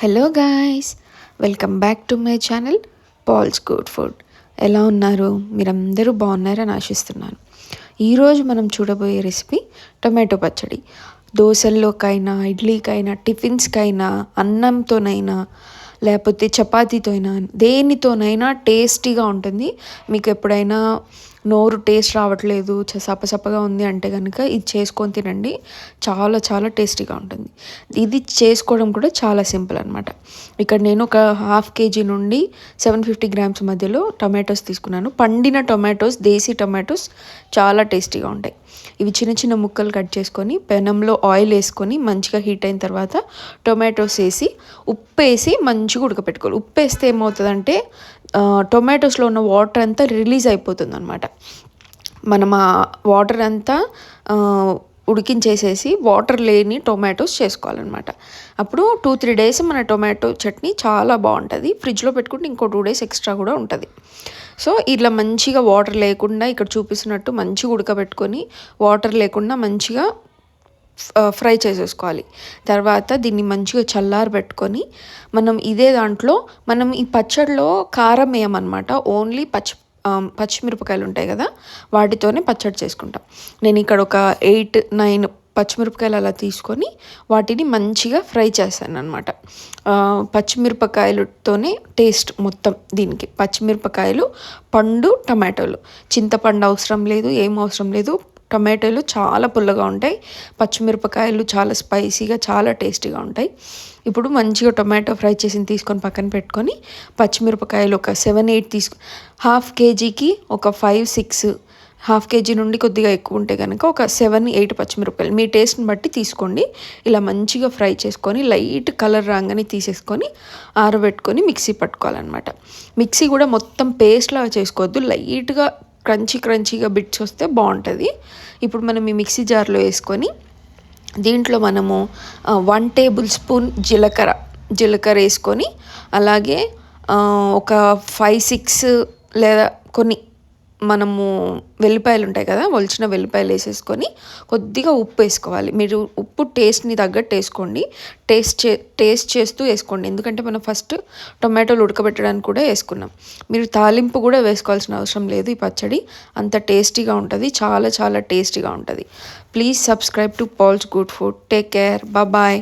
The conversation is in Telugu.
Hello guys, welcome back to my channel pals good food. ఎలా ఉన్నారు? మీరందరూ బాగున్నారని ఆశిస్తున్నాను. ఈరోజు మనం చూడబోయే రెసిపీ టొమాటో పచ్చడి. దోశల్లోకైనా, ఇడ్లీకైనా, టిఫిన్స్కైనా, అన్నంతోనైనా, లేకపోతే చపాతీతో అయినా, దేనితోనైనా టేస్టీగా ఉంటుంది. మీకు ఎప్పుడైనా నోరు టేస్ట్ రావట్లేదు, సప్పసప్పగా ఉంది అంటే కనుక ఇది చేసుకొని తినండి. చాలా చాలా టేస్టీగా ఉంటుంది. ఇది చేసుకోవడం కూడా చాలా సింపుల్ అనమాట. ఇక్కడ నేను ఒక 1/2 kg నుండి 750 grams మధ్యలో టొమాటోస్ తీసుకున్నాను. పండిన టొమాటోస్, దేశీ టొమాటోస్ చాలా టేస్టీగా ఉంటాయి. ఇవి చిన్న చిన్న ముక్కలు కట్ చేసుకొని పెనంలో ఆయిల్ వేసుకొని మంచిగా హీట్ అయిన తర్వాత టొమాటోస్ వేసి ఉప్పు వేసి మంచిగా ఉడకపెట్టుకోవాలి. ఉప్పు వేస్తే ఏమవుతుందంటే టొమాటోస్లో ఉన్న వాటర్ అంతా రిలీజ్ అయిపోతుంది అనమాట. మనం ఆ వాటర్ అంతా ఉడికించేసేసి వాటర్ లేని టొమాటోస్ చేసుకోవాలన్నమాట. అప్పుడు 2-3 days మన టొమాటో చట్నీ చాలా బాగుంటుంది. ఫ్రిడ్జ్లో పెట్టుకుంటే ఇంకో 2 days ఎక్స్ట్రా కూడా ఉంటుంది. సో ఇట్లా మంచిగా వాటర్ లేకుండా ఇక్కడ చూపిస్తున్నట్టు మంచిగా ఉడకబెట్టుకొని వాటర్ లేకుండా మంచిగా ఫ్రై చేసేసుకోవాలి. తర్వాత దీన్ని మంచిగా చల్లారబెట్టుకొని మనం ఇదే దాంట్లో మనం ఈ పచ్చడిలో కారం వేయమన్నమాట. ఓన్లీ పచ్చిమిరపకాయలు ఉంటాయి కదా, వాటితోనే పచ్చడి చేసుకుంటాం. నేను ఇక్కడ ఒక 8-9 పచ్చిమిరపకాయలు అలా తీసుకొని వాటిని మంచిగా ఫ్రై చేశాను అనమాట. పచ్చిమిరపకాయలతోనే టేస్ట్ మొత్తం దీనికి. పచ్చిమిరపకాయలు, పండు, టమాటోలు, చింతపండు అవసరం లేదు, ఏం అవసరం లేదు. టమాటోలు చాలా పుల్లగా ఉంటాయి, పచ్చిమిరపకాయలు చాలా స్పైసీగా చాలా టేస్టీగా ఉంటాయి. ఇప్పుడు మంచిగా టొమాటో ఫ్రై చేసి తీసుకొని పక్కన పెట్టుకొని పచ్చిమిరపకాయలు ఒక 7-8 1/2 kgకి ఒక 5-6, 1/2 kg నుండి కొద్దిగా ఎక్కువ ఉంటే కనుక ఒక 7-8 పచ్చిమిరపకాయలు మీ టేస్ట్ని బట్టి తీసుకోండి. ఇలా మంచిగా ఫ్రై చేసుకొని లైట్ కలర్ రాగానే తీసేసుకొని ఆరబెట్టుకొని మిక్సీ పట్టుకోవాలన్నమాట. మిక్సీ కూడా మొత్తం పేస్ట్ లాగా చేసుకోవద్దు, లైట్గా క్రంచీగా బిట్స్ వస్తే బాగుంటుంది. ఇప్పుడు మనం ఈ మిక్సీ జార్లో వేసుకొని దీంట్లో మనము 1 tablespoon జీలకర్ర వేసుకొని, అలాగే ఒక 5-6 లేదా కొన్ని మనము వెల్లిపాయలు ఉంటాయి కదా, ఒలిచిన వెల్లిపాయలు వేసేసుకొని కొద్దిగా ఉప్పు వేసుకోవాలి. మీరు ఉప్పు టేస్ట్ని తగ్గట్టు వేసుకోండి, టేస్ట్ చేస్తూ వేసుకోండి. ఎందుకంటే మనం ఫస్ట్ టొమాటోలు ఉడకబెట్టడానికి కూడా వేసుకున్నాం. మీరు తాలింపు కూడా వేసుకోవాల్సిన అవసరం లేదు. ఈ పచ్చడి అంత టేస్టీగా ఉంటుంది, చాలా చాలా టేస్టీగా ఉంటుంది. Please subscribe to pals good food. Take care, bye.